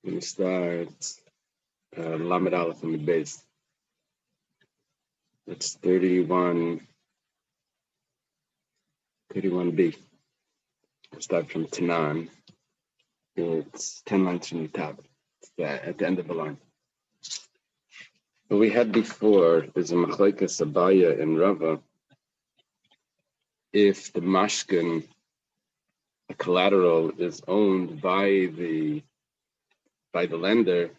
We start Lamed Aleph on the base. It's 31B. We start from Tanan. It's 10 lines from the top. It's at the end of the line. What we had before is a Machlekes Abaya and Rava. If the mashkin, a collateral, is owned by the lender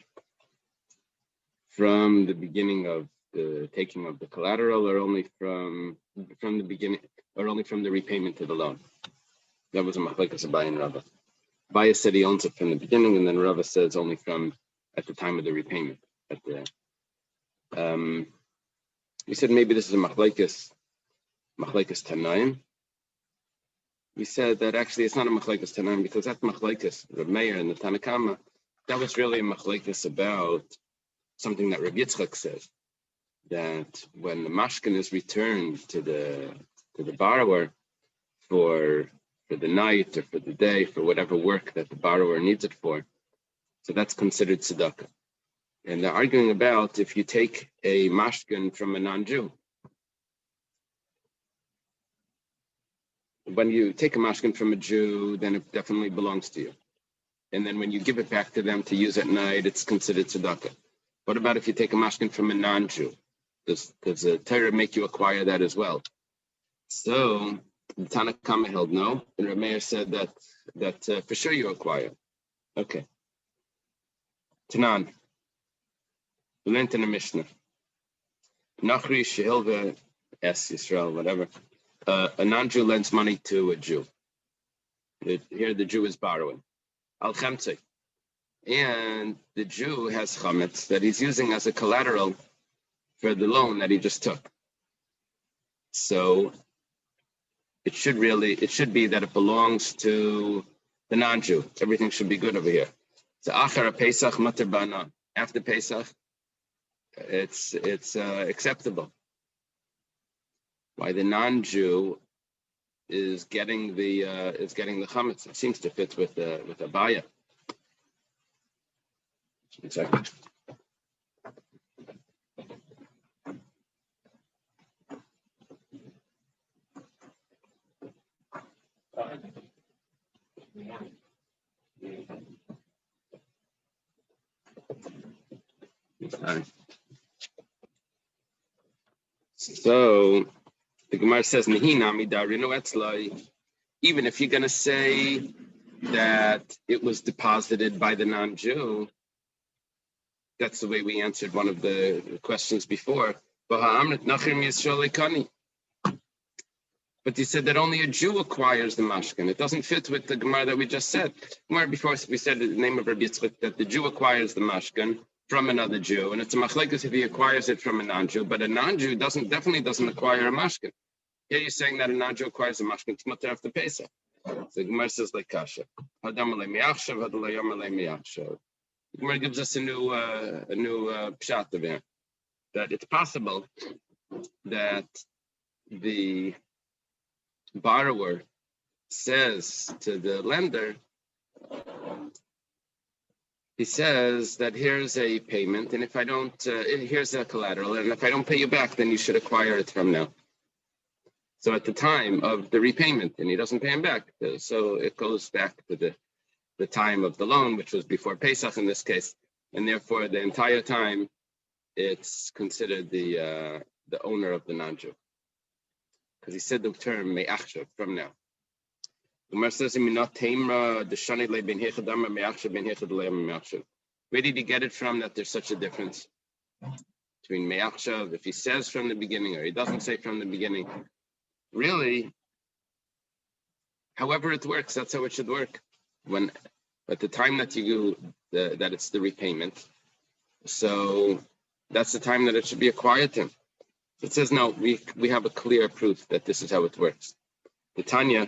from the beginning of the taking of the collateral, or only from the beginning, or only from the repayment of the loan. That was a Machlekes Abaya and Rava. Abaya said he owns it from the beginning, and then Rava says only from at the time of the repayment. We said maybe this is a Machlekes Tanaim. We said that actually it's not a Machlekes Tanaim because that Machlekes, Reb Meir and the Tanakama, that was really a Machlekes about something that Reb Yitzchak says, that when the mashkin is returned to the borrower for the night or for the day, for whatever work that the borrower needs it for, so that's considered tzedakah. And they're arguing about if you take a mashkin from a non-Jew. When you take a mashkin from a Jew, then it definitely belongs to you. And then when you give it back to them to use at night, it's considered tzedakah. What about if you take a mashkin from a non-Jew? Does the Torah make you acquire that as well? So the Tanakama held no, and Reb Meir said that for sure you acquire. Okay. Tanan. We learned in the Mishnah. Nachri Shehilva Es Yisrael, whatever. A non-Jew lends money to a Jew. Here the Jew is borrowing. Al Chemtze. And the Jew has chametz that he's using as a collateral for the loan that he just took. So it should be that it belongs to the non-Jew. Everything should be good over here. So Achar Pesach Mater Bana. After Pesach, it's acceptable. Why the non-Jew is getting the chametz? It seems to fit with Abaya. One second. So the Gemara says, even if you're going to say that it was deposited by the non-Jew, that's the way we answered one of the questions before. But you said that only a Jew acquires the mashkin. It doesn't fit with the Gemara that we just said. Gemara before we said the name of Rabbi Yitzchak, that the Jew acquires the mashkin from another Jew, and it's a machlekes if he acquires it from a non-Jew, but a non-Jew definitely doesn't acquire a mashkin. Here you're saying that a non-Jew acquires a mashkin to mutter after Pesach. So Gemara says like kasha. The Gemara gives us a new pshat of here, that it's possible that the borrower says to the lender, he says that here's a payment, and if I don't, here's a collateral, and if I don't pay you back, then you should acquire it from now. So at the time of the repayment, and he doesn't pay him back, so it goes back to the time of the loan, which was before Pesach in this case, and therefore the entire time it's considered the owner of the non-Jew, because he said the term me'achshav, from now. The Gemara says, where did he get it from that there's such a difference between me'achshav, if he says from the beginning or he doesn't say from the beginning? Really, however it works, that's how it should work. When at the time that you that it's the repayment, so that's the time that it should be acquired to him. It says no, we have a clear proof that this is how it works. The Tanya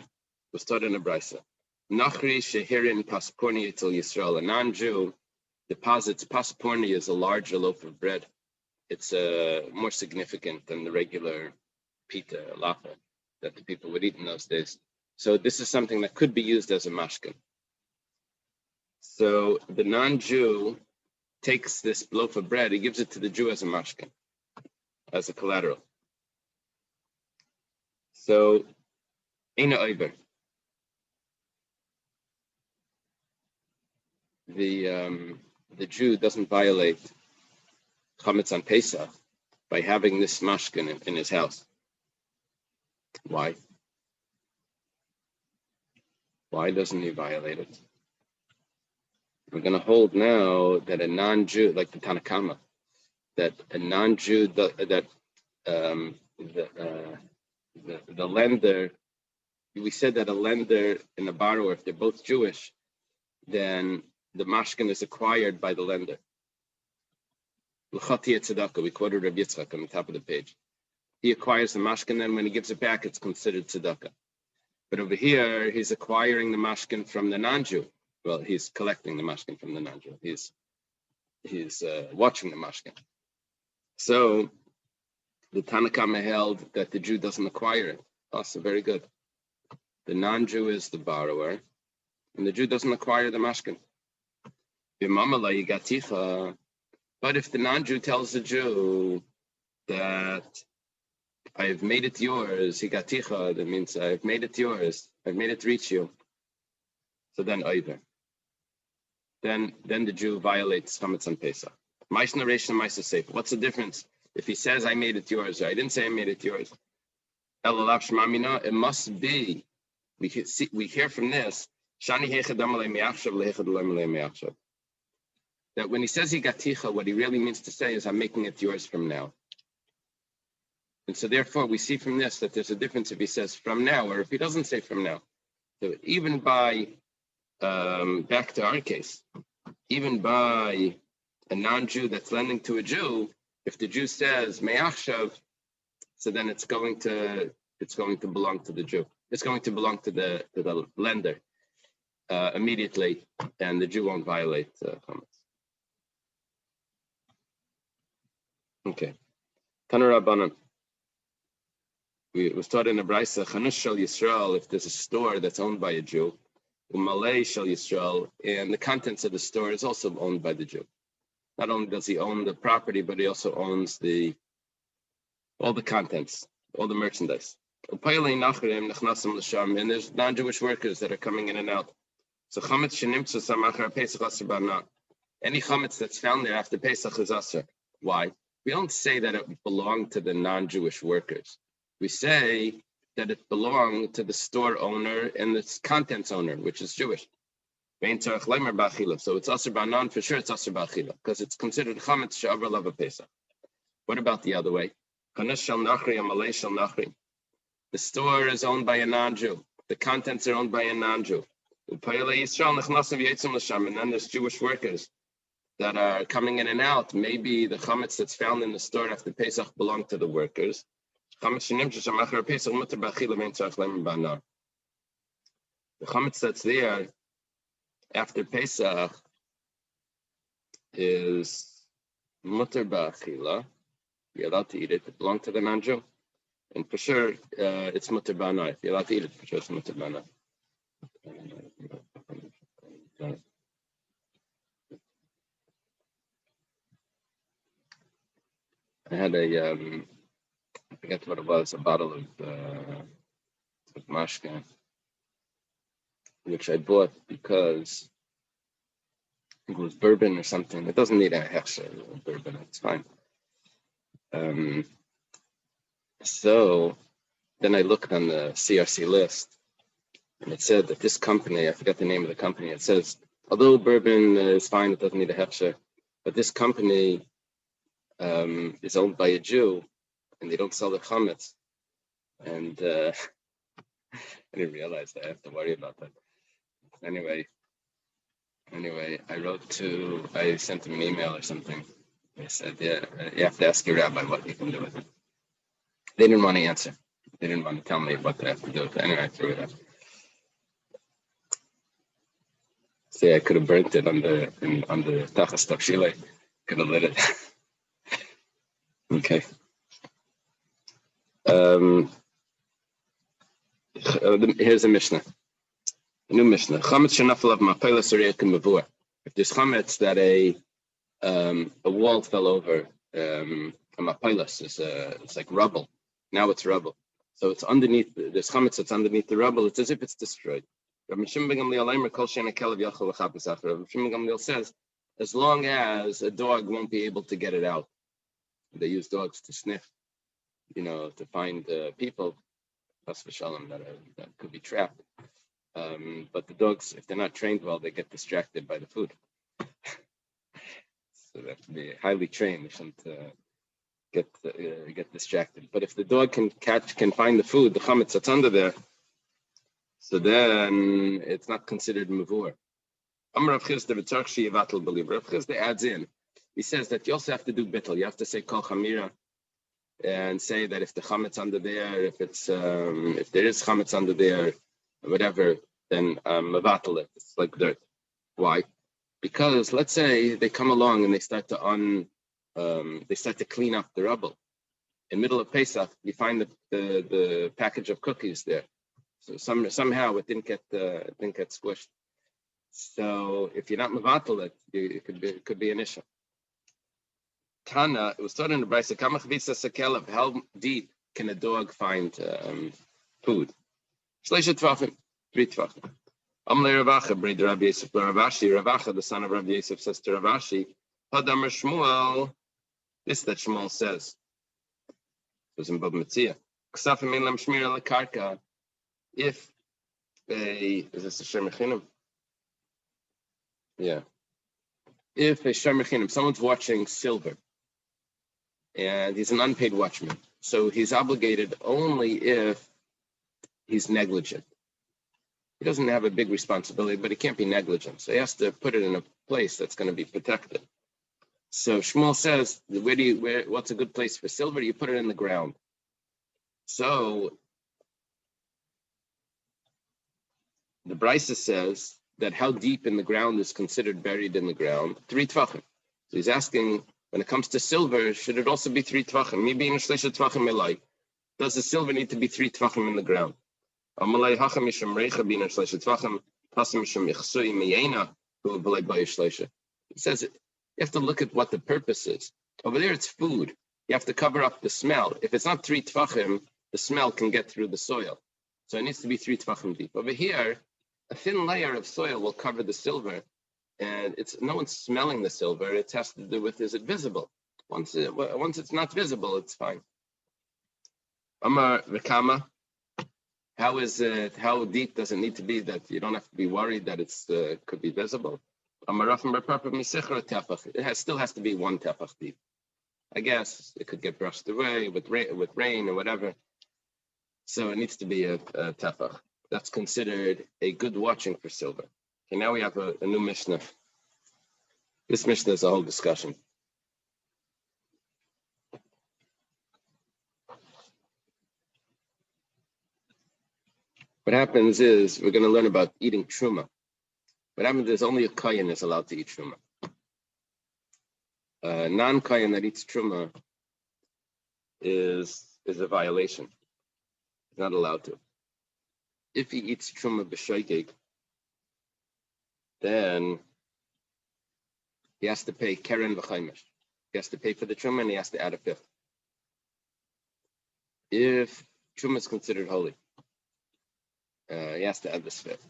was taught in a brisa. Nachri shehirin pasporni till Yisrael. A non-Jew deposits pasporni is a larger loaf of bread. It's more significant than the regular pita, lapa, that the people would eat in those days. So this is something that could be used as a mashkin. So the non-Jew takes this loaf of bread, he gives it to the Jew as a mashkin, as a collateral. So, Eina Oiber. The Jew doesn't violate chametz on Pesach by having this mashkin in his house. Why? Why doesn't he violate it? We're going to hold now that a non-Jew, like the Tanakama, that a non-Jew, the lender, we said that a lender and a borrower, if they're both Jewish, then the mashkin is acquired by the lender. We quoted Rabbi Yitzchak on the top of the page. He acquires the mashkin, then when he gives it back, it's considered tzedakah. But over here, he's acquiring the mashkin from the non-Jew. Well, he's collecting the mashkin from the non-Jew. He's watching the mashkin. So the Tanakama held that the Jew doesn't acquire it. Also very good. The non-Jew is the borrower, and the Jew doesn't acquire the mashkin. But if the non-Jew tells the Jew that I've made it yours, higaticha, that means I've made it yours, I've made it reach you. So then either. Then the Jew violates chametz on Pesach. What's the difference if he says I made it yours or I didn't say I made it yours? It must be. We hear from this that when he says higaticha, what he really means to say is I'm making it yours from now. And so therefore we see from this that there's a difference if he says from now or if he doesn't say from now. So even by back to our case, even by a non-Jew that's lending to a Jew, if the Jew says me'achshav, so then it's going to belong to the Jew. It's going to belong to the lender immediately, and the Jew won't violate chametz. Okay. Taner Rabbanan. We taught in the Brisa, Chanush Shel Yisrael, if there's a store that's owned by a Jew, Umalei Shel Yisrael, and the contents of the store is also owned by the Jew. Not only does he own the property, but he also owns all the contents, all the merchandise. And there's non-Jewish workers that are coming in and out. So chametz shenimtzu samachar Pesach aser ba'ana. Any chametz that's found there after Pesach is aser. Why? We don't say that it belonged to the non-Jewish workers. We say that it belonged to the store owner and the contents owner, which is Jewish. So it's aser ba'anan, for sure it's aser ba'achila, because it's considered chametz she'avar lava Pesach. What about the other way? The store is owned by a non-Jew. The contents are owned by a non-Jew. And then there's Jewish workers that are coming in and out. Maybe the chametz that's found in the store after Pesach belong to the workers. The chametz that's there after Pesach is mutter ba'achila. You're allowed to eat it. It belongs to the non-Jew. And for sure, it's mutter ba'ana. If you're allowed to eat it, for sure it's mutter ba'ana. I had I forget what it was, a bottle of mashka, which I bought because I think it was bourbon or something. It doesn't need a hechsher, bourbon, it's fine. So then I looked on the CRC list, and it said that this company, I forgot the name of the company, it says, although bourbon is fine, it doesn't need a hechsher, but this company is owned by a Jew, and they don't sell the chametz. And I didn't realize that I have to worry about that. Anyway, I sent him an email or something. I said, yeah, you have to ask your rabbi what you can do with it. They didn't want to answer. They didn't want to tell me what they have to do with it. Anyway, I threw it out. See, I could have burnt it on the tachas tafshilei. Could have lit it. Okay. Here's a Mishnah. A new Mishnah. Chametz shenafel av ma'pelas or mavur. If there's chametz that a wall fell over, a ma'pelas is it's like rubble. Now it's rubble. So it's underneath. There's chametz that's underneath the rubble. It's as if it's destroyed. Rabbi Shimon ben Gamliel says, as long as a dog won't be able to get it out, they use dogs to sniff, to find people, that could be trapped. But the dogs, if they're not trained well, they get distracted by the food. So they have to be highly trained. They shouldn't get distracted. But if the dog can find the food, the chametz that's under there, so then it's not considered mavur. Rav Chisda adds in. He says that you also have to do bittul. You have to say kol chamira, and say that if the chametz under there, if there is chametz under there, whatever, then mavatal it. It's like dirt. Why? Because let's say they come along and they start to clean up the rubble. In middle of Pesach, you find the package of cookies there. So somehow it didn't get squished. So if you're not mavatal it, it could be an issue. Tana, it was taught in the Brisa, how deep can a dog find food? 3 tvachim. Amle Ravacha, Breda Rabbi Yosef Ravashi, Ravacha, the son of Rabbi Yosef, says to Ravashi, Hadam Shmuel, this that Shmuel says. It was in Bab Metzia. Ksafim in lam shmir ala karka. If is this a Shem? Yeah. If a Shem, someone's watching silver, and he's an unpaid watchman, so he's obligated only if he's negligent. He doesn't have a big responsibility, but he can't be negligent. So he has to put it in a place that's going to be protected. So Shmuel says, what's a good place for silver? You put it in the ground. So the Brisa says that how deep in the ground is considered buried in the ground? 3 tvachim. So he's asking, when it comes to silver, should it also be 3 tvachim? Maybe in a shleisha tvachim elai. Does the silver need to be 3 tvachim in the ground? It says you have to look at what the purpose is. Over there, it's food. You have to cover up the smell. If it's not 3 tvachim, the smell can get through the soil. So it needs to be 3 tvachim deep. Over here, a thin layer of soil will cover the silver, and no one's smelling the silver. It has to do with, is it visible? Once it's not visible, it's fine. Amar Rekama. How deep does it need to be that you don't have to be worried that it could be visible? It still has to be 1 tefach deep. I guess it could get brushed away with rain or whatever. So it needs to be a tefach. That's considered a good watching for silver. Okay, now we have a new Mishnah. This Mishnah is a whole discussion. What happens is we're going to learn about eating truma. What happens is only a kohen is allowed to eat truma. A non-kohen that eats truma is a violation. He's not allowed to. If he eats truma b'shoigeg, then he has to pay keren v'chaimish. He has to pay for the truma and he has to add a 5th. If truma is considered holy, he has to add this 5th.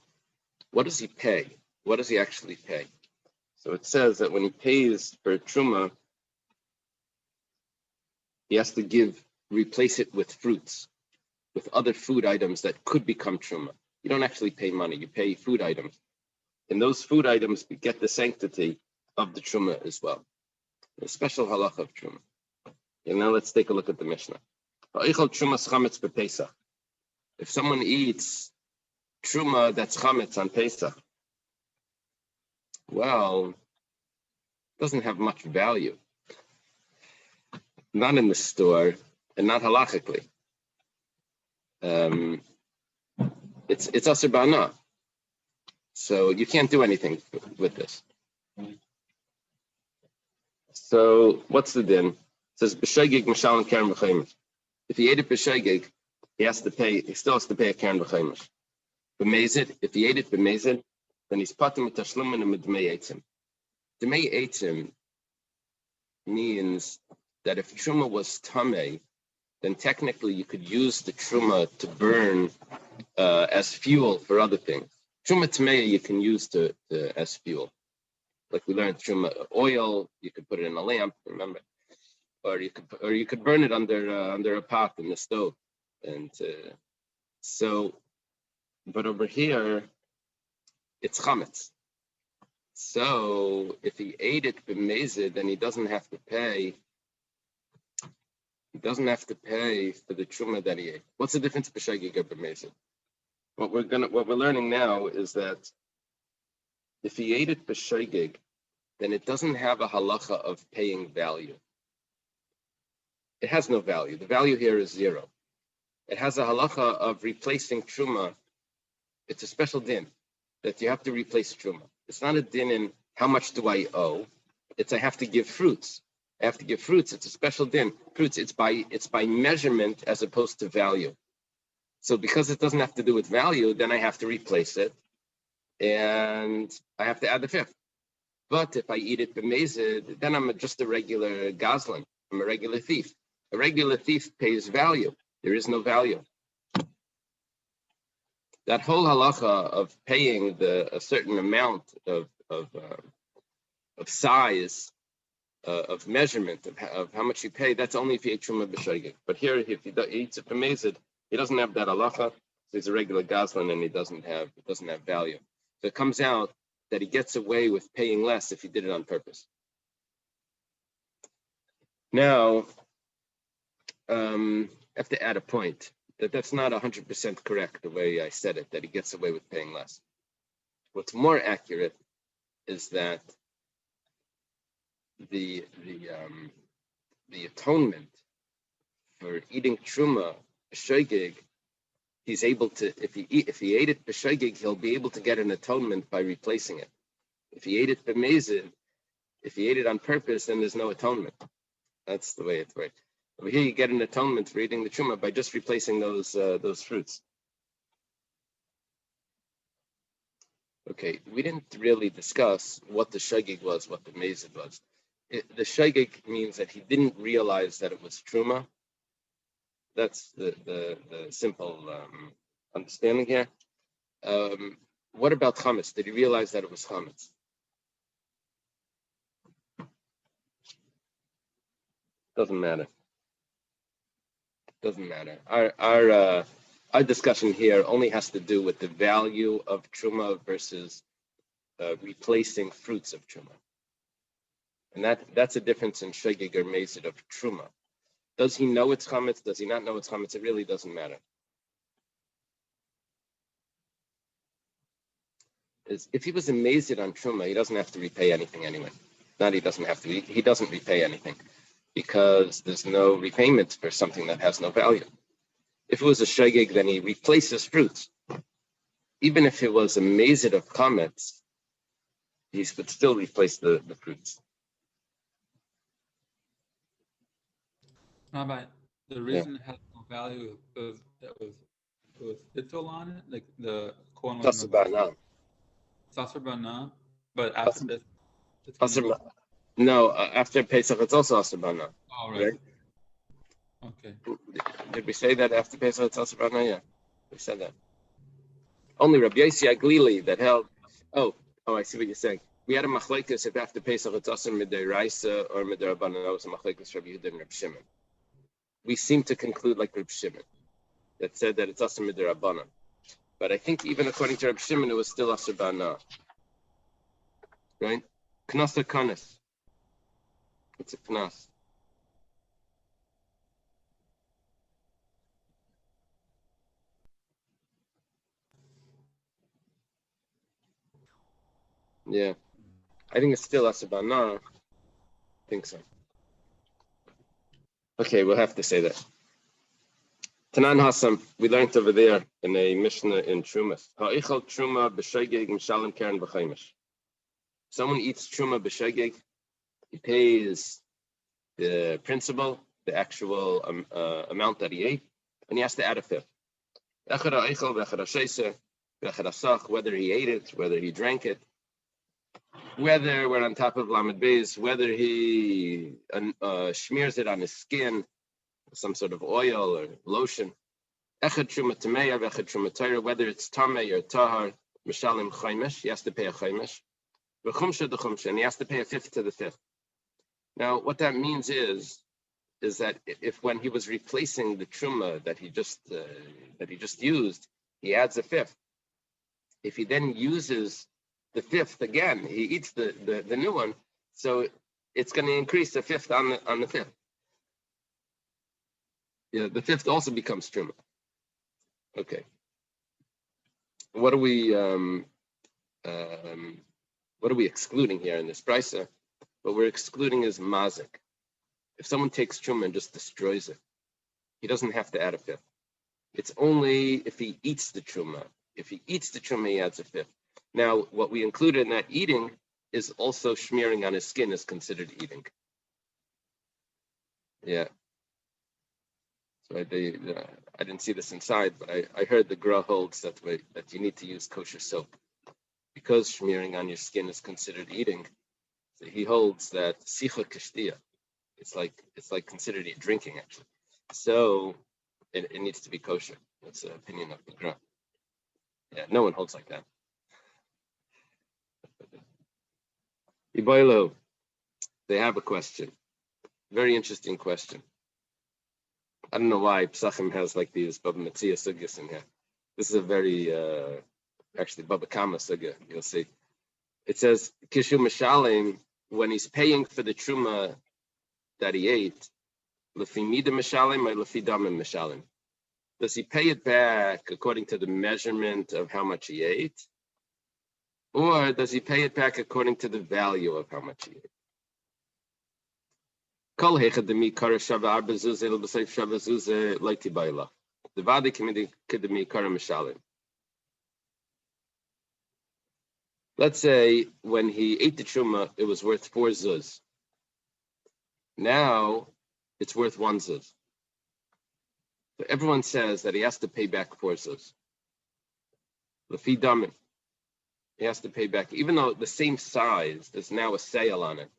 What does he pay? What does he actually pay? So it says that when he pays for truma, he has to replace it with fruits, with other food items that could become truma. You don't actually pay money, you pay food items. And those food items get the sanctity of the truma as well. A special halacha of truma. And now let's take a look at the Mishnah. If someone eats truma that's chametz on Pesach, well, it doesn't have much value. Not in the store, and not halachically. It's asur ba'ana. So you can't do anything with this. So what's the din? It says b'shoigeg mashal keren v'chaimish. If he ate it b'shoigeg, he still has to pay a keren v'chaimish. b'mezid. If he ate it b'mezid, then he's patim mit tashlumin and d'mei eitzim. D'mei eitzim means that if truma was tamei, then technically you could use the truma to burn as fuel for other things. Truma tamei you can use as fuel. Like we learned, truma oil, you could put it in a lamp, remember? Or you could burn it under a pot in the stove. And but over here, it's chametz. So if he ate it b'mezid, then he doesn't have to pay. He doesn't have to pay for the truma that he ate. What's the difference b'shegig or b'mezid? What we're learning now is that if he ate it b'shegig, then it doesn't have a halacha of paying value. It has no value. The value here is zero. It has a halacha of replacing truma. It's a special din that you have to replace truma. It's not a din in how much do I owe. It's I have to give fruits. I have to give fruits. It's a special din. Fruits. It's by measurement as opposed to value. So because it doesn't have to do with value, then I have to replace it, and I have to add the fifth. But if I eat it b'mezid, then I'm just a regular gazlan. I'm a regular thief. A regular thief pays value. There is no value. That whole halacha of paying a certain amount of size, of measurement of how much you pay, that's only if you eat truma b'shegig. But here, if he eats it b'mezid, he doesn't have that halacha. So he's a regular gazlan, and it doesn't have value. So it comes out that he gets away with paying less if he did it on purpose. Now, I have to add a point that's not 100% correct the way I said it, that he gets away with paying less. What's more accurate is that the atonement for eating truma b'shegig, he's able to, if he ate it b'shegig, he'll be able to get an atonement by replacing it. If he ate it b'mezid, if he ate it on purpose, then there's no atonement. That's the way it works. Over here, you get an atonement for eating the truma by just replacing those fruits. Okay, we didn't really discuss what the shegig was, what the mezid was. The shegig means that he didn't realize that it was truma. That's the simple understanding here. What about chametz? Did he realize that it was chametz? Doesn't matter. Doesn't matter. Our discussion here only has to do with the value of truma versus replacing fruits of truma, and that's a difference in shegig or mezid of truma. Does he know it's chametz? Does he not know it's chametz? It really doesn't matter. If he was a mezid on truma, he doesn't have to repay anything anyway. Not he doesn't have to. He doesn't repay anything, because there's no repayment for something that has no value. If it was a shegig, then he replaces fruits. Even if it was a mezid of chametz, he would still replace the fruits. Rabbi, the reason it has no value is that was bittul on it, like the corn was Sasar Bana, but after this, no, after Pesach it's also Asar Bana. Oh, right. Okay. Did we say that after Pesach it's Asar Bana? Yeah, we said that. Only Rabbi Yossi Aglili that held. Oh, I see what you're saying. We had a machlekes if after Pesach it's Asar Midiraisa or Midirabana. That was a machlekes Rabbi Yehuda and Rabbi Shimon. We seem to conclude like Rabbi Shimon, that said that it's Asar Midirabana. But I think even according to Rabbi Shimon, it was still Asar Bana. Right? Knas or kanes? It's a knas. Yeah. I think it's still Asar Bana. I think so. Okay, we'll have to say that. Tanan Hassam, we learned over there in a Mishnah in Trumas. Ha'ichal truma b'shegeg mishalim keren b'chaimish. Someone eats truma b'shegeg, he pays the principal, the actual amount that he ate, and he has to add a fifth. whether he ate it, whether he drank it, whether we're on top of Lamed Beis, whether he smears it on his skin, some sort of oil or lotion. Echad Truma Tameya, Echad Truma Torah, whether it's Tameh or Tahar, Mishalim Chaimish, he has to pay a Chaimish. V'chumsha d'chumsha, and he has to pay a fifth to the fifth. Now, what that means is that if when he was replacing the Truma that he just used, he adds a fifth. If he then uses the fifth again, he eats the new one, so it's going to increase the fifth on the fifth. Yeah, the fifth also becomes Truma. Okay. What are we excluding here in this brisa? What we're excluding is mazik. If someone takes Truma and just destroys it, he doesn't have to add a fifth. It's only if he eats the Truma. If he eats the Truma, he adds a fifth. Now, what we included in that eating is also smearing on his skin is considered eating. Yeah. So I didn't see this inside, but I heard the Gra holds that you need to use kosher soap because smearing on your skin is considered eating. So he holds that sicha kishtia. It's like considered drinking actually. So it needs to be kosher. That's the opinion of the Gra. Yeah, no one holds like that. Iboilo, they have a question. Very interesting question. I don't know why Pesachim has like these Baba Metzia sugyas in here. This is a very, actually Baba Kama sugya, you'll see. It says, Kishu Mishalim, when he's paying for the Truma that he ate, Lefi Mida Mishalim or Lefi Damim Mishalim? Does he pay it back according to the measurement of how much he ate? Or does he pay it back according to the value of how much he ate? Let's say when he ate the Truma, it was worth 4 zuz. Now it's worth 1 zuz. So everyone says that he has to pay back 4 zuz. Lefi damim. He has to pay back, even though the same size, there's now a sale on it,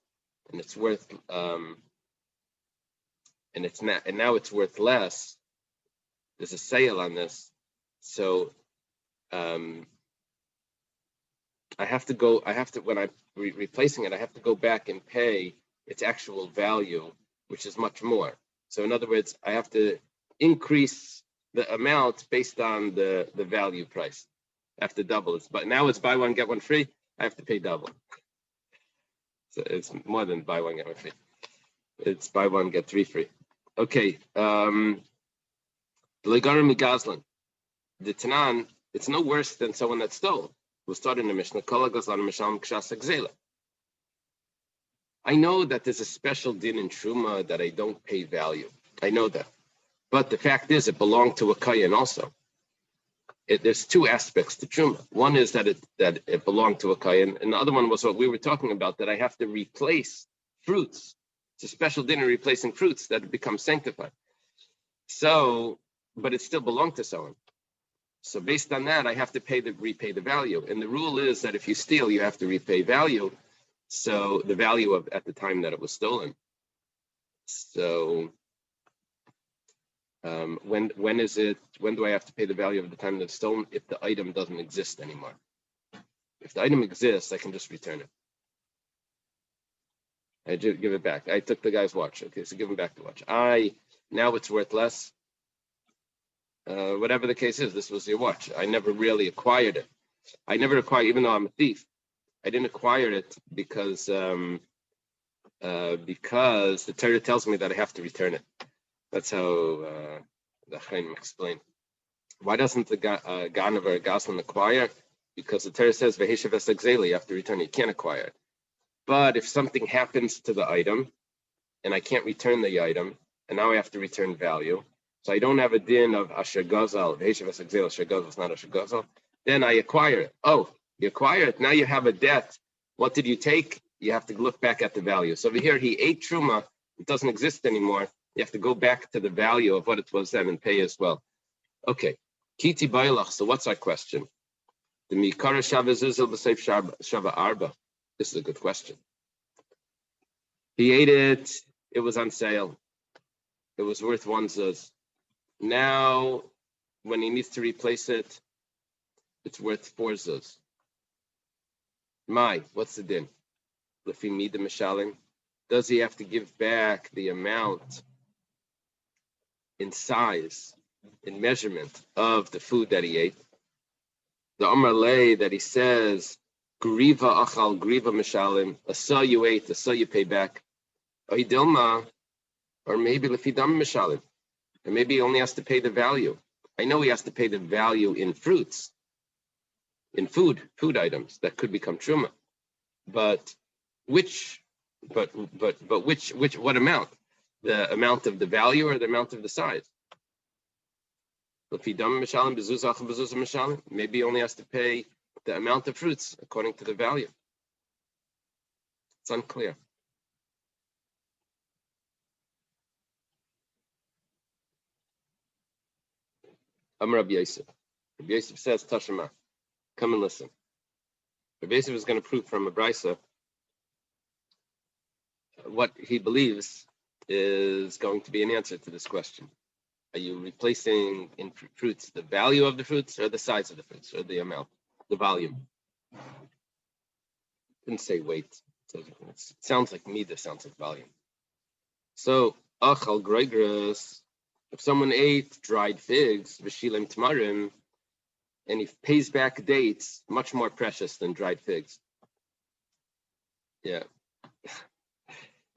and it's worth, and now it's worth less. There's a sale on this, so I have to when I'm replacing it, I have to go back and pay its actual value, which is much more. So in other words, I have to increase the amount based on the value price. I have to double it, but now it's buy one get one free. I have to pay double. So it's more than buy one get one free. It's buy one get 3 free. Okay. The Legarim Gazlan. The Tanan, it's no worse than someone that stole. We'll start in the Mishnah. I know that there's a special din in Truma that I don't pay value. I know that. But the fact is, it belonged to a Kayan also. There's 2 aspects to Truma. One is that it belonged to a Kayan, and the other one was what we were talking about, that I have to replace fruits. It's a special din in replacing fruits that become sanctified. So, but it still belonged to someone. So based on that, I have to repay the value. And the rule is that if you steal, you have to repay value. So the value of at the time that it was stolen. So when do I have to pay the value of the time that it's stolen? If the item doesn't exist anymore. If the item exists, I can just return it. I give it back. I took the guy's watch. Okay, so give him back the watch. Now it's worth less. Whatever the case is, this was your watch. I never really acquired it. Even though I'm a thief, I didn't acquire it because the Torah tells me that I have to return it. That's how the Chaim explained. Why doesn't the Ganav or Goslin acquire? Because the Torah says Veheshav Esagzeli, you have to return it. You can't acquire it. But if something happens to the item and I can't return the item, and now I have to return value, so I don't have a din of Asher Gazal, Veheshav Esagzeli, Asher Gazal is not Asher Gazal, then I acquire it. Oh, you acquire it. Now you have a debt. What did you take? You have to look back at the value. So over here, he ate Truma. It doesn't exist anymore. You have to go back to the value of what it was then and pay as well. Okay. Kiti Bailach. So what's our question? The mikara shava zuzah l'seif shava arba. This is a good question. He ate it. It was on sale. It was worth 1 zuz. Now, when he needs to replace it, it's worth 4 zuz. What's the din? Lefi mida mishalim. Does he have to give back the amount in size, in measurement of the food that he ate? The Amar Lei that he says, Griva achal, Griva mishalim, a saw you ate, a saw you pay back. Oidilma, or maybe lefidam mishalim, and maybe he only has to pay the value. I know he has to pay the value in fruits, in food items that could become truma, but which what amount? The amount of the value or the amount of the size? Maybe he only has to pay the amount of fruits according to the value. It's unclear. I'm Rabbi Yosef. Rabbi Yosef says, Tashema, come and listen. Rabbi Yosef is going to prove from a brisa what he believes is going to be an answer to this question. Are you replacing in fruits the value of the fruits or the size of the fruits or the amount, the volume? Didn't say weight. It sounds like mida, sounds like volume. So, achal greigras, if someone ate dried figs, v'shilim tamarim, and he pays back dates, much more precious than dried figs. Yeah.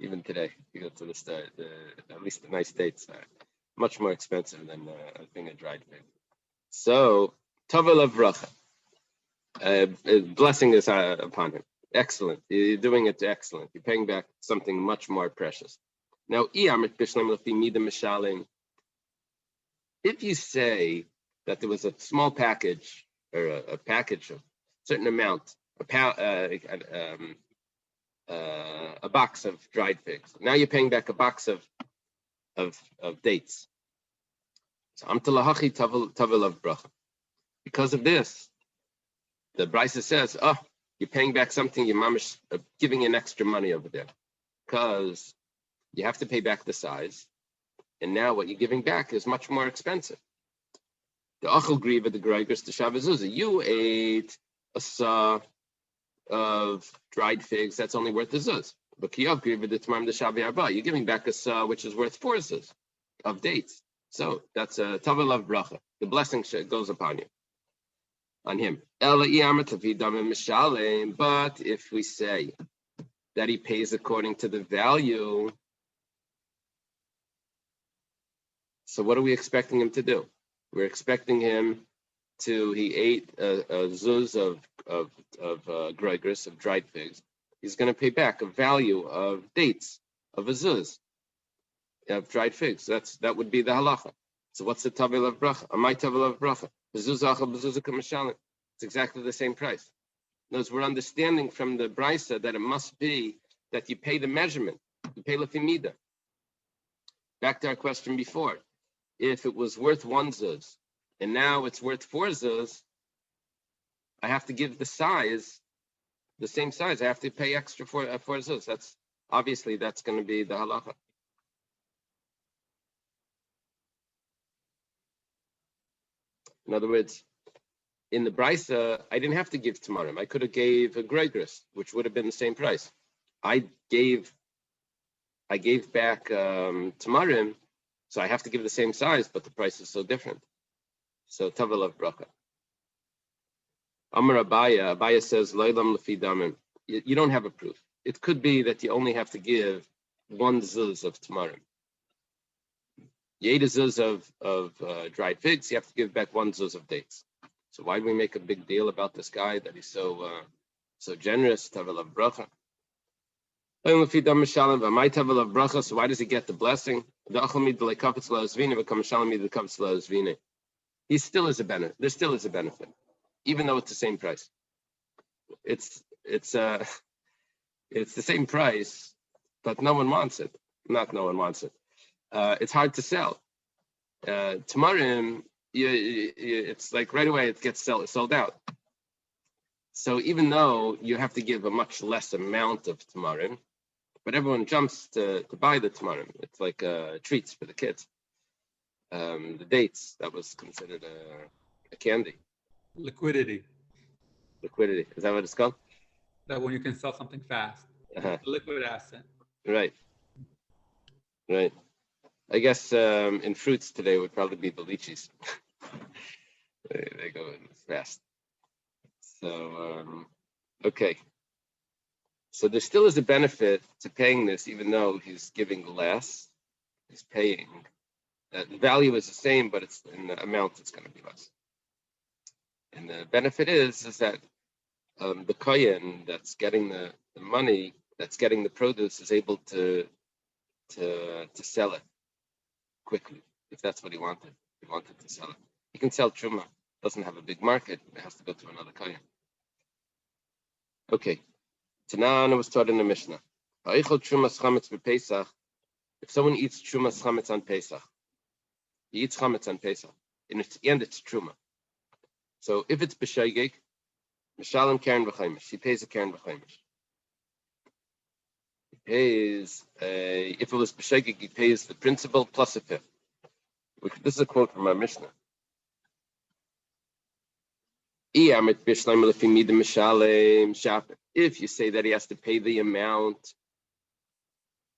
Even today, you go to the store, at least the nice dates are much more expensive than a thing of dried fig. So, Tavel of Bracha. Blessing is upon him. Excellent. You're doing it excellent. You're paying back something much more precious. Now, if you say that there was a small package or a package of a certain amount, a box of dried figs. Now you're paying back a box of dates. So amtalahachi tavel of bracha. Because of this, the brisa says, you're paying back something, your mom is giving you an extra money over there. Because you have to pay back the size. And now what you're giving back is much more expensive. The achel griva, the greigers, the shavazuzah. You ate a saw of dried figs, that's only worth a zuz. But kiyav griva, the tamam, the shavi arba. You're giving back a saw which is worth 4 zuz of dates. So that's a tavel of bracha. The blessing goes upon you, on him. But if we say that he pays according to the value, so what are we expecting him to do? We're expecting him he ate a zuz of greigers, of dried figs. He's going to pay back a value of dates, of a zuz, of dried figs. That would be the halacha. So what's the tavel of bracha? Amai tavel of bracha. It's exactly the same price. Notice we're understanding from the brisa that it must be that you pay the measurement. You pay lefimida. Back to our question before. If it was worth 1 zuz, and now it's worth 4 zuz, I have to give the size, the same size. I have to pay extra for 4 zuz. That's going to be the halacha. In other words, in the brisa, I didn't have to give tamarim. I could have gave a greigers, which would have been the same price. I gave back tamarim, so I have to give the same size, but the price is so different. So tavel of bracha. Amar Abaya says, Leilam lefi damim. You don't have a proof. It could be that you only have to give 1 zuz of tamarim. You ate a zuz of dried figs, you have to give back 1 zuz of dates. So why do we make a big deal about this guy that he's so generous? Tavel of bracha. So why does he get the blessing? He still is a benefit. There still is a benefit, even though it's the same price. It's the same price, but no one wants it. Not no one wants it. It's hard to sell. Tamarim, it's like right away it gets sold out. So even though you have to give a much less amount of tamarim, but everyone jumps to buy the tamarim. It's like treats for the kids. The dates, that was considered a candy. Liquidity. Is that what it's called? That when you can sell something fast. Uh-huh. Liquid asset. Right. I guess in fruits today would probably be the lychees. they go fast. So, okay. So there still is a benefit to paying this, even though he's giving less. He's paying. The value is the same, but it's in the amount it's going to be less. And the benefit is that the kohen that's getting the money, that's getting the produce, is able to sell it quickly if that's what he wanted. He wanted to sell it. He can sell truma. Doesn't have a big market. It has to go to another kohen. Okay. Tanan was taught in the Mishnah. If someone eats trumas chametz on Pesach, he eats chametz on Pesach, and it's truma. So if it's b'shaygig, mishalem keren v'chaimish, he pays a keren v'chaimish. He pays if it was b'shaygig, he pays the principal plus a fifth. This is a quote from our Mishnah. If you say that he has to pay the amount,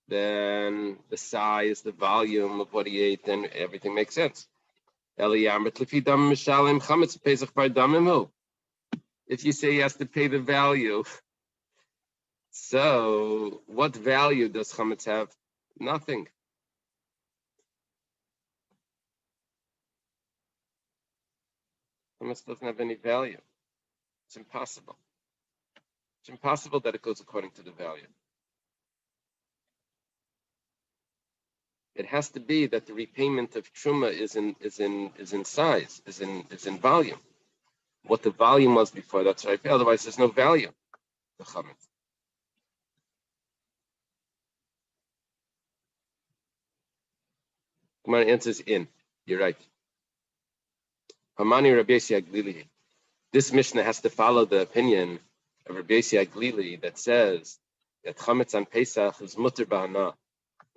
then the size, the volume of what he ate, then everything makes sense. If you say he has to pay the value, so what value does chametz have? Nothing. Chametz doesn't have any value. It's impossible. It's impossible that it goes according to the value. It has to be that the repayment of truma is in size, is in volume. What the volume was before, that's what I pay. Otherwise, there's no value to chametz. My answer is in. You're right. Hamani Rabbi Yossi Aglili. This Mishnah has to follow the opinion of Rabbi Yossi Aglili that says that chametz on Pesach is mutter b'hana.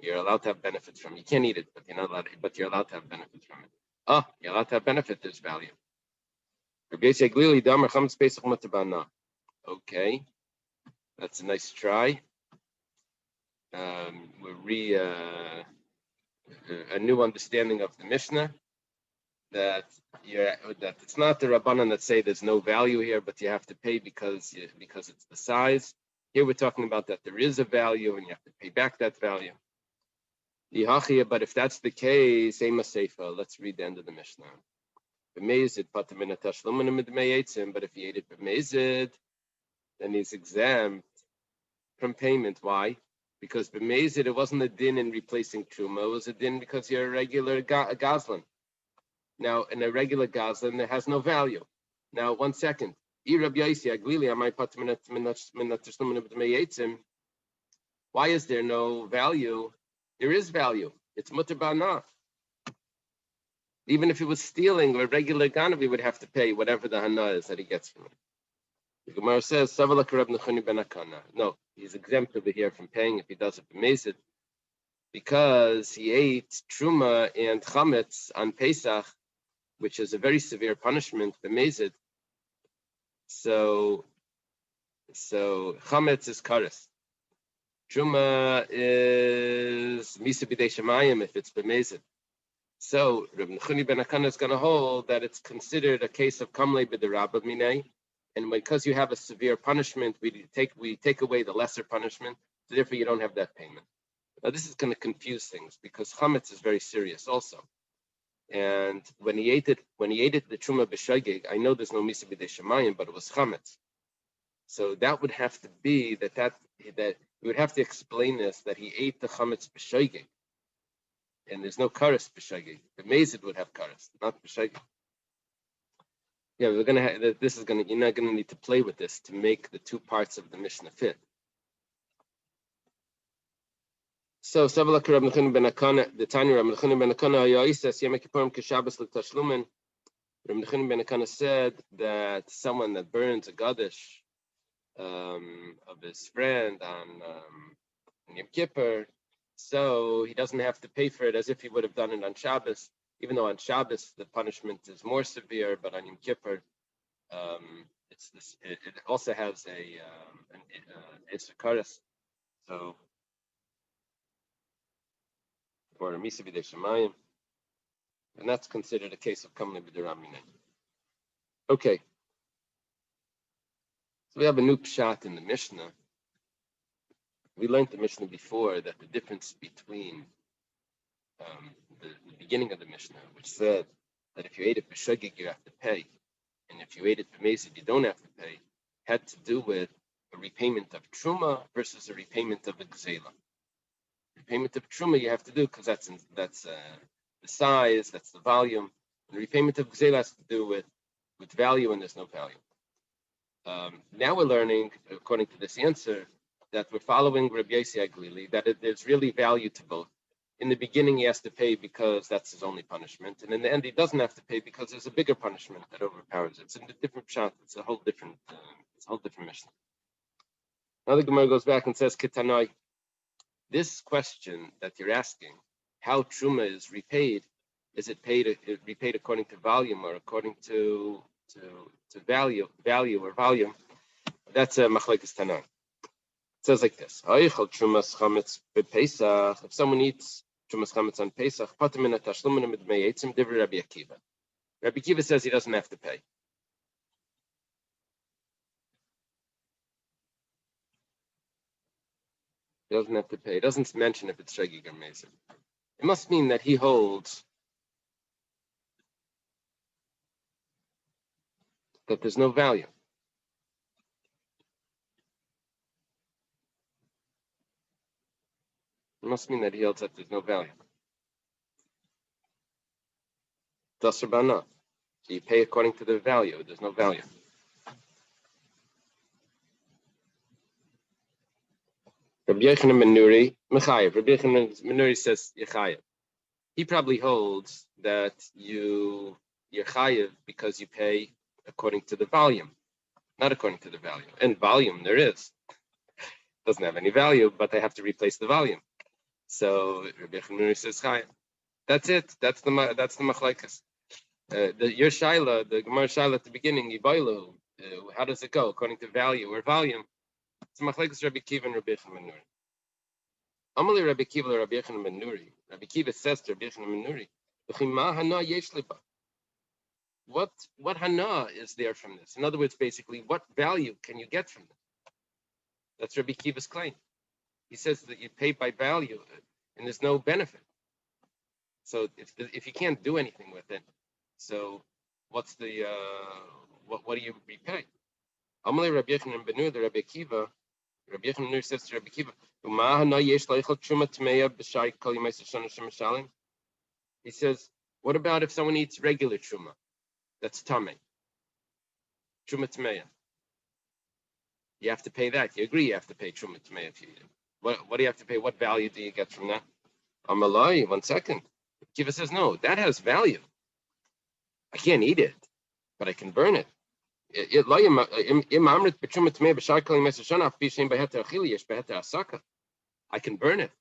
You're allowed to have benefits from it. You can't eat it, but you're not allowed. But you're allowed to have benefits from it. You're allowed to have benefit. There's value. Rabbi Yossi Aglili damer chametz Pesach mutter b'hana. Okay, that's a nice try. A new understanding of the Mishnah that it's not the Rabbanan that say there's no value here, but you have to pay because it's the size. Here we're talking about that there is a value and you have to pay back that value. But if that's the case, let's read the end of the Mishnah. But if he ate it b'mezid, then he's exempt from payment. Why? Because b'mezid, it wasn't a din in replacing truma, it was a din because you're a regular gazlan. Now, in a regular gazlan, it has no value. Now, 1 second. Why is there no value? There is value. It's mutter b'hana. Even if he was stealing a regular ganav, he would have to pay whatever the hana is that he gets from it. The Gemara says, no, he's exempt over here from paying if he does it b'mezid, because he ate truma and chametz on Pesach, which is a very severe punishment b'mezid. So chametz is kares. Truma is misa b'dei shemayim if it's b'mezid. So Rabbi Nechuni ben Akana is going to hold that it's considered a case of kamlei b'derabba minei, and because you have a severe punishment, we take away the lesser punishment, so therefore you don't have that payment. Now this is going to confuse things because chametz is very serious also. And when he ate it the truma b'shagig, I know there's no misa b'dei shemayim, but it was chametz. So that would have to be that we would have to explain this, that he ate the chametz b'shagig, and there's no kares b'shagig. The mezid would have kares, not b'shagig. Yeah, you're not gonna need to play with this to make the two parts of the Mishnah fit. So, the Tanya Rabbi Nechuni ben Akana Yom Kippurim Keshabbos l'Tashlumin. Rabbi Yochanan ben Akana said that someone that burns a Gadish of his friend on Yom Kippur, so he doesn't have to pay for it as if he would have done it on Shabbos, even though on Shabbos the punishment is more severe, but on Yom Kippur, it also has an Isakaris. So, or Misa B'dei Shemayim, and that's considered a case of Kamli B'deramine. Okay, so we have a new pshat in the Mishnah. We learned the Mishnah before that the difference between the beginning of the Mishnah, which said that if you ate it b'shogeg you have to pay, and if you ate it b'mezid you don't have to pay, had to do with a repayment of truma versus a repayment of a gzela. Repayment of truma you have to do because that's the size, that's the volume. And the repayment of gzela has to do with value, and there's no value. Now we're learning, according to this answer, that we're following Rabbi Yossi Aglili, that there's really value to both. In the beginning, he has to pay because that's his only punishment, and in the end, he doesn't have to pay because there's a bigger punishment that overpowers it. It's in a different pshat. It's a whole different Mishnah. Now the Gemara goes back and says, Ketanoi, this question that you're asking, how truma is repaid, is it repaid according to volume or according to value or volume? That's a machlekes Tanai. It says like this: if someone eats trumas chametz on Pesach, Rabbi Akiva says he doesn't have to pay. He doesn't have to pay. It doesn't mention if it's shogeg or mezid. It must mean that he holds that there's no value. It must mean that he holds that there's no value. Das Rabbana. So you pay according to the value. There's no value. Rabbi Yochanan ben Nuri, Mechayev. Rabbi Yochanan ben Nuri says Yechayev. He probably holds that you're Chayev because you pay according to the volume, not according to the value. And volume there is. Doesn't have any value, but they have to replace the volume. So Rabbi Yochanan ben Nuri says Chayev. That's it. That's the machlekes. Your shaila, the Gemara shaila at the beginning, Yibailu, how does it go according to value or volume? It's machlekes Rabbi Kiva and Rabbi Yochanan ben Nuri. Amali Rabbi Kiva Rabbi Yochanan ben Nuri. Rabbi Kiva says to Rabbi Yochanan ben Nuri, what hana is there from this? In other words, basically, what value can you get from this? That's Rabbi Kiva's claim. He says that you pay by value and there's no benefit. So if you can't do anything with it, so what's the what do you repay? Amalei Rabbi Yochanan ben Nuri, the Rabbi Kiva. Rabbi Yochanan ben Nuri says to Rabbi Kiva, he says, what about if someone eats regular truma? That's tamei. Truma tmeya. You have to pay that. You agree you have to pay truma tmeya if you eat it. What do you have to pay? What value do you get from that? Amalai, 1 second. Kiva says, no, that has value. I can't eat it, but I can burn it. I can burn it,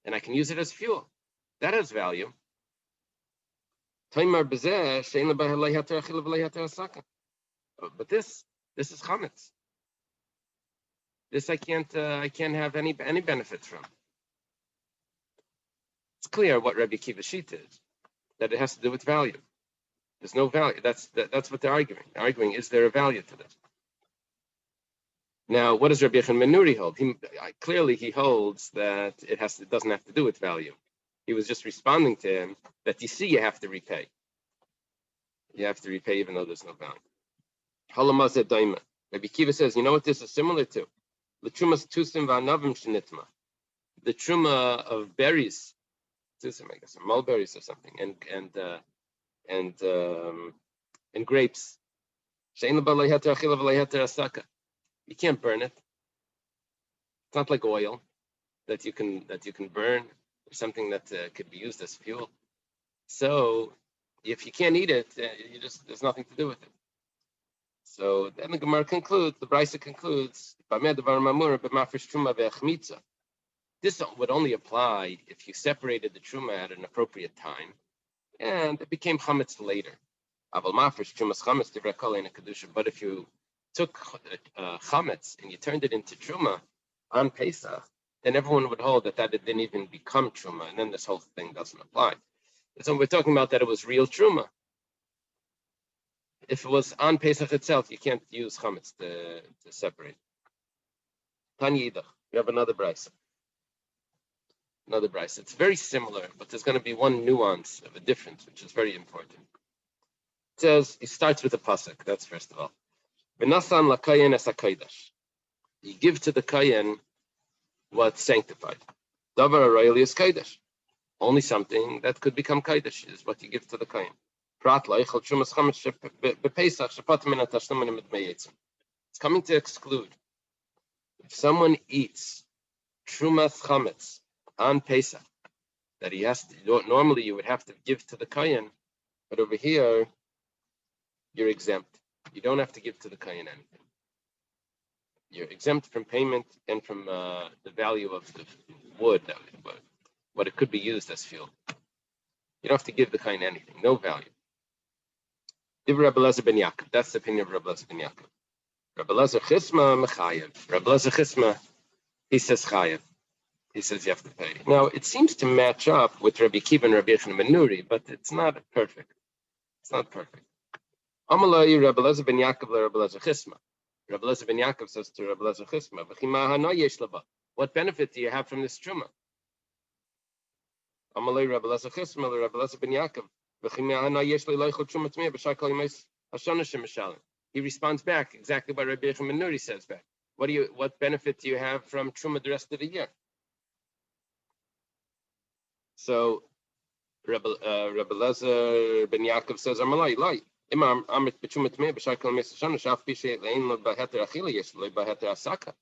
and I can use it as fuel. That has value. But this is chametz. This I can't have any benefits from. It's clear what Rabbi Kiva's sheet is, that it has to do with value. There's no value. That's what they're arguing. They're arguing, is there a value to this? Now, what does Rabbi Yochanan ben Nuri hold? Clearly, he holds that it doesn't have to do with value. He was just responding to him that you have to repay. You have to repay even though there's no value. Rabbi Kiva says, you know what this is similar to? The truma of berries, tusim, I guess, or mulberries or something, and grapes. You can't burn it. It's not like oil that you can burn, or something that could be used as fuel. So If you can't eat it, there's nothing to do with it. So then the Gemara concludes, the Brisa concludes, this would only apply if you separated the truma at an appropriate time, and it became chametz later. But if you took chametz and you turned it into truma on Pesach, then everyone would hold that it didn't even become truma, and then this whole thing doesn't apply. So we're talking about that it was real truma. If it was on Pesach itself, you can't use chametz to separate. Tanya Idach, you have another brisa. Another brisa. It's very similar, but there's going to be one nuance of a difference, which is very important. It says, it starts with a pasuk. That's first of all. V'nasan lakayin es hakaydash. You give to the kayin what's sanctified. Davar arayli is kaydash. Only something that could become kaydash is what you give to the kayin. It's coming to exclude. If someone eats trumas chametz on Pesach, that he has to, normally you would have to give to the kayin, but over here, you're exempt. You don't have to give to the kayin anything. You're exempt from payment and from the value of the wood, what it could be used as fuel. You don't have to give the kayin anything, no value. Rabbi Elazar ben Yaakov. That's the opinion of Rabbi Elazar ben Yaakov. Rabbi Elazar Chisma mechayev. Rabbi Elazar Chisma, he says chayev. He says you have to pay. Now it seems to match up with Rabbi Akiva and Rabbi Yochanan ben Nuri, but it's not perfect. It's not perfect. Amalai Rabbi Elazar ben Yaakov Rabbi Elazar Chisma. Rabbi Elazar ben Yaakov says to Rabbi Elazar Chisma, "V'chima hana yesh laba." What benefit do you have from this truma? Amalai Rabbi Elazar Chisma Rabbi Elazar ben Yaakov. He responds back exactly what Rabbi Yochanan ben Nuri says back. What benefit do you have from truma the rest of the year? So Rabbi Elazar ben Yaakov says, "Amalai lai imam amit b'truma tmei b'shar kol mes shana shaf pishe lein lo b'heter achila yesh lo b'heter asaka.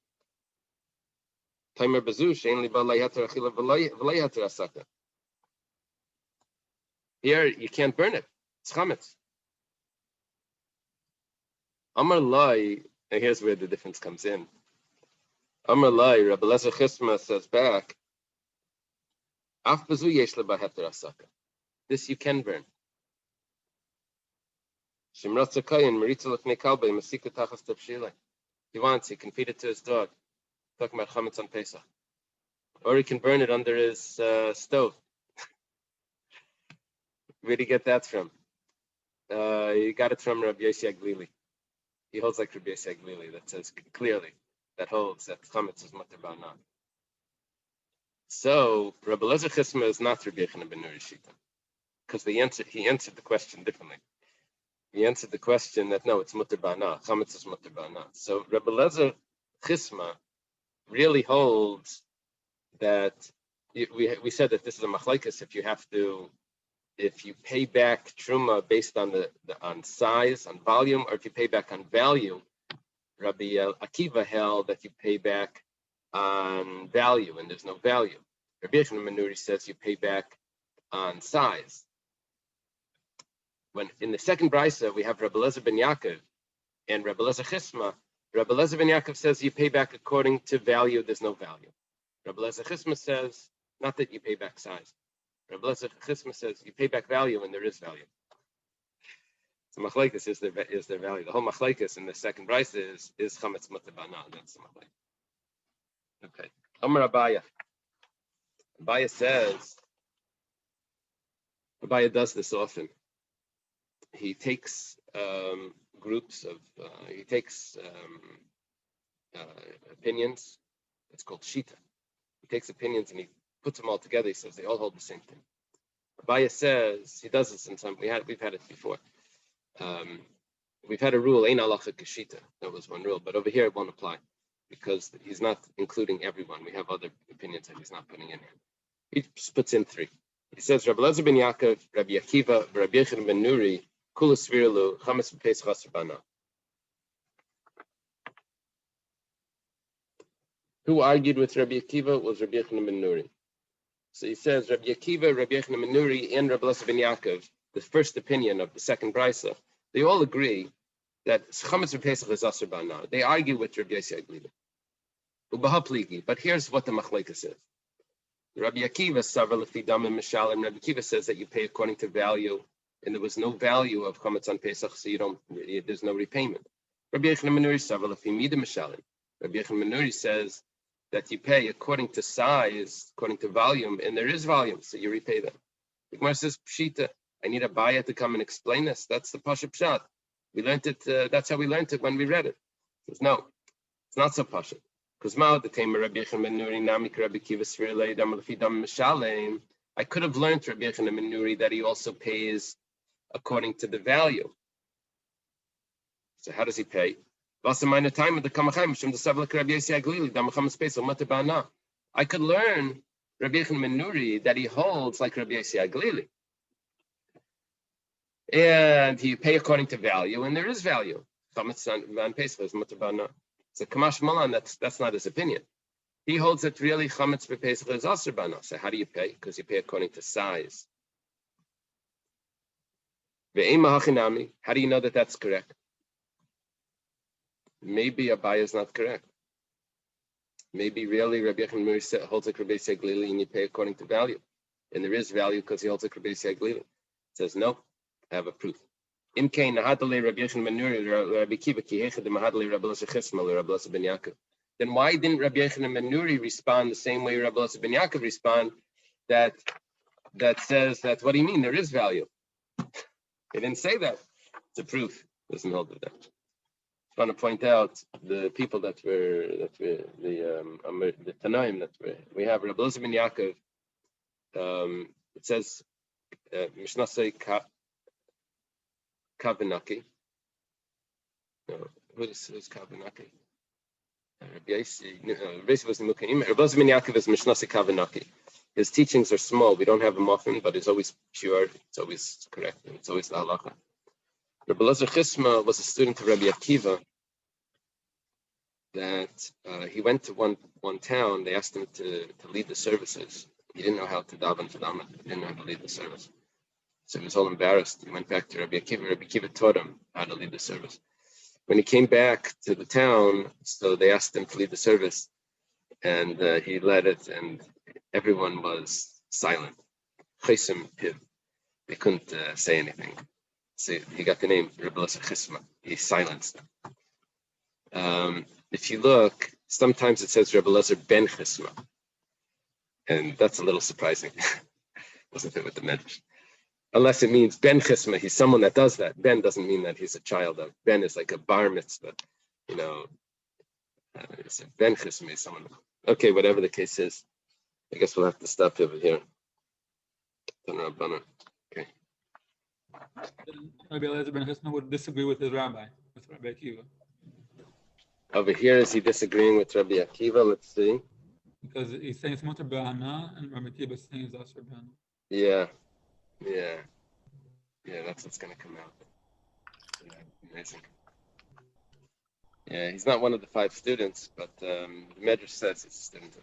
Timer bezu shein li b'heter achila v'lei heter asaka." Here, you can't burn it. It's chametz. Amar lai, and here's where the difference comes in. Amar lai, Rabbi Elazar Chisma says back, Af bezu yesh lebaheter asaka. This you can burn. Shimrat zakayin meritza lefnei kalbei masika tachas tefshilei. He wants, he can feed it to his dog. Talking about chametz on Pesach. Or he can burn it under his stove. Where did he get that from? He got it from Rabbi Yossi Aglili. He holds like Rabbi Yossi Aglili that says clearly, that holds that chametz is mutter ba'ana. So Rabbi Elazar Chisma is not Rabbi Yochanan ben Nuri shita, because he answered the question differently. He answered the question that no, it's mutter ba'ana. Chametz is mutter ba'ana. So Rabbi Elazar Chisma really holds that we said that this is a machlaikas if you pay back truma based on on size, on volume, or if you pay back on value. Rabbi Akiva held that you pay back on value, and there's no value. Rabbi Yochanan ben Nuri says you pay back on size. When in the second brisa we have Rabbi Elazar ben Yaakov and Rabbi Elazar Chisma, Rabbi Elazar ben Yaakov says you pay back according to value. There's no value. Rabbi Elazar Chisma says not that you pay back size. Rabbi Elazar Chisma says you pay back value, and there is value. So machlekes is their value. The whole machlekes in the second brisa is chametz mutter ba'ana. That's the machlekes. Okay. Amar Abaya. Abaya says, Abaya does this often. He takes groups of, opinions. It's called shita. He takes opinions and he puts them all together. He says they all hold the same thing. Abaya says, he does this in some, we've had it before. We've had a rule, ein halacha k'shita. That was one rule, but over here it won't apply because he's not including everyone. We have other opinions that he's not putting in here. He just puts in three. He says, Rabbi Elazar ben Yaakov, Rabbi Akiva, Rabbi Yochanan ben Nuri, kula svirlu, chametz b'pesach aser ba'ana. Who argued with Rabbi Akiva was Rabbi Yochanan ben Nuri. So he says, Rabbi Akiva, Rabbi Yochanan ben Nuri, and Rabbi Elazar ben Yaakov the first opinion of the second brisa, they all agree that chametz b'Pesach is aser b'ana. They argue with Rabbi Yossi Aglili. But here's what the machlekes is. Rabbi Akiva savar lefi damim mishalim. Rabbi Akiva says that you pay according to value, and there was no value of chametz on Pesach, so there's no repayment. Rabbi Yochanan ben Nuri savar lefi mida mishalim. Rabbi Yochanan ben Nuri says that you pay according to size, according to volume, and there is volume, so you repay them. The Gemara says pshita. I need a buyer to come and explain this. That's the pasha pshat. We learned it. That's how we learned it when we read it. He says no, it's not so pasha. Because I could have learned Rabbi Yochanan ben Nuri that he also pays according to the value. So how does he pay? I could learn Rabbi Yochanan ben Nuri that he holds like Rabbi Yossi Aglili. And he pay according to value, and there is value. So Kamash Malan, that's not his opinion. He holds that really chametz b'Pesach is aser b'ana. So how do you pay? Because you pay according to size. Ve'ema how do you know that that's correct? Maybe Abaye is not correct. Maybe really Rabbi Yochanan ben Nuri holds like Rabbi Yossi Aglili, and you pay according to value, and there is value because he holds like Rabbi Yossi Aglili. Says no, I have a proof. Then why didn't Rabbi Yochanan ben Nuri respond the same way Rabbi Elazar ben Yaakov respond? That says that, what do you mean? There is value. He didn't say that. It's a proof. Doesn't hold with that. I want to point out the people that were the Tanaim that we have. Rabbi Elazar ben Yaakov. It says Mishnah say Kavanaki. No, who's Kavanaki? Rabbi Yossi was Mukayim. Rabbi Elazar ben Yaakov is Mishnasi Kavanaki. His teachings are small. We don't have them often, but it's always pure. It's always correct. And it's always the halacha. Rabbi Elazar Chisma was a student of Rabbi Akiva. That he went to one town. They asked him to lead the services. He didn't know how to daven for them. He didn't know how to lead the service. So he was all embarrassed. He went back to Rabbi Akiva. Rabbi Akiva taught him how to lead the service. When he came back to the town, so they asked him to lead the service, and he led it, and everyone was silent. Chaysim Piv. They couldn't say anything. So he got the name Rabbi Elazar Chisma. He silenced them. If you look, sometimes it says Rabbi Elazar ben Chisma, and that's a little surprising. Doesn't fit with the medrash. Unless it means Ben Chisma, he's someone that does that. Ben doesn't mean that he's a child of. Ben is like a bar mitzvah, Ben Chisma is someone. Okay, whatever the case is, I guess we'll have to stop over here. Okay. Rabbi Elazar ben Chisma would disagree with his rabbi, with Rabbi Akiva. Over here, is he disagreeing with Rabbi Akiva? Let's see. Because he's saying it's mutar b'hana, and Rabbi Akiva is saying it's aser b'hana. Yeah, that's what's going to come out. Yeah, amazing. Yeah, he's not one of the 5 students, but the Medrash says he's a student of